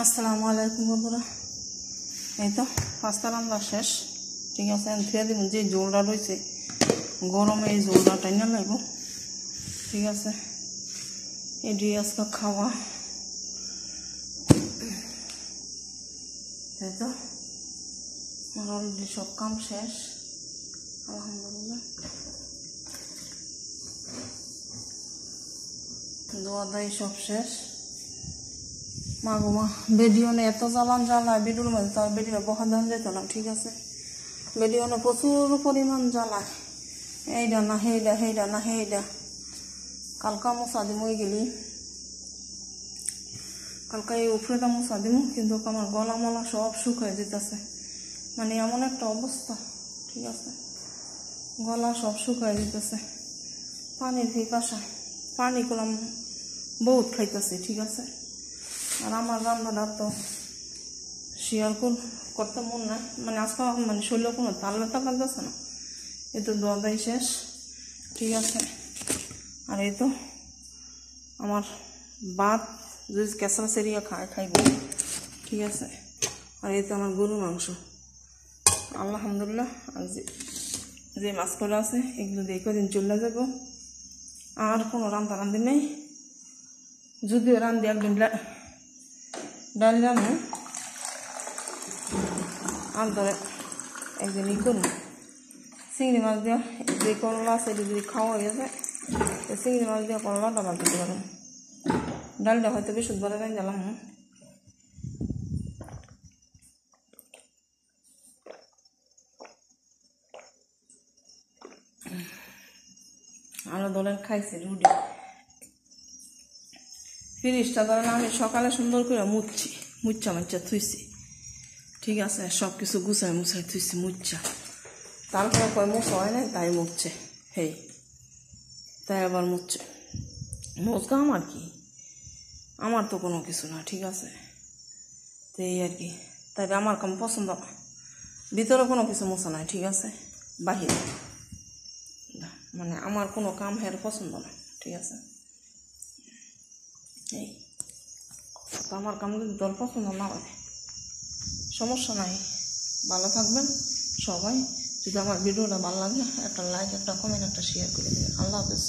আসসালামু আলাইকুম বন্ধুরা। এই তো পাস্তা রান্না শেষ, ঠিক আছে। ধুয়ে দিব, যে জোলটা রয়েছে গরমে এই জোলটা টাইনা লাগবো, ঠিক আছে। এটি আজকে খাওয়া। এই তো আমার অলরেডি সব কাম শেষ, আলহামদুলিল্লাহ। দোয়া দাই সব শেষ। মা গো মা, বেডিওনে এত জ্বালান জ্বালায়, বেডিওর মধ্যে তার বেডিও বহা ধান যেত না, ঠিক আছে। বেডিওনে প্রচুর পরিমাণ জ্বালায়, এইটা না সেইটা, সেইটা না সেইটা। কালকা মশা দিম ওই গেলি, কালকা এই উপরেটা মশা দিম, কিন্তু আমার গলা মলা সব শুকায় যেতেছে, মানে এমন একটা অবস্থা, ঠিক আছে। গলা সব শুকায় যেতেছে, পানির পিপাসা, পানি করলাম বহুত খাইতেছে, ঠিক আছে। আর আমার রান্নাটা তো শেয়ার করতে মন নাই, মানে আজকে মানে শরীরে কোনো তাল ব্যথা লাগতেছে না। এই তো দোয়া দাই শেষ, ঠিক আছে। আর এই তো আমার ভাত যদি কেঁচা সেরিয়া খাইব, ঠিক আছে। আর এই তো আমার গরু মাংস, আলহামদুলিল্লাহ। আর যে মাছ করে আছে এগুলো দিয়ে কদিন চলে যাব। আর কোনো রান্ধি নেই, যদিও রান্ধি একদিন ডাল রান্না, আর ধরে একদিন করুন চিংড়ি মাছ দেওয়া, যে করলা আছে এটা যদি খাওয়া হয়ে যায়, চিংড়ি মাছ দেওয়া করলাটা বাদ দিতে পারেন। ডালটা হয়তো বেশ উদ্বারে রান গেলাম। আরো দলের খাইছে রুটি, ফিরিশটা ধরেন আমি সকালে সুন্দর করে মুচ্চা থুইছি, ঠিক আছে। সব কিছু গুছাই মুছাই থুইছি মুচ্চা, তারপরে কয় মুছা হয় না, তাই মুছছে, হেই তাই আবার মুছছে। মুছগা আমার কি, আমার তো কোনো কিছু না, ঠিক আছে। তো এই আর কি, তাই আমার কাম পছন্দ না। ভিতরে কোনো কিছু মোছা নাই, ঠিক আছে, বাহিরে মানে আমার কোনো কাম হের পছন্দ না, ঠিক আছে। এই তো আমার কাম যদি দল পছন্দ না হয় সমস্যা নাই, ভালো থাকবেন সবাই। যদি আমার ভিডিওটা ভালো লাগে একটা লাইক, একটা কমেন্ট, একটা শেয়ার করে দেবেন। আল্লাহ হাফেজ।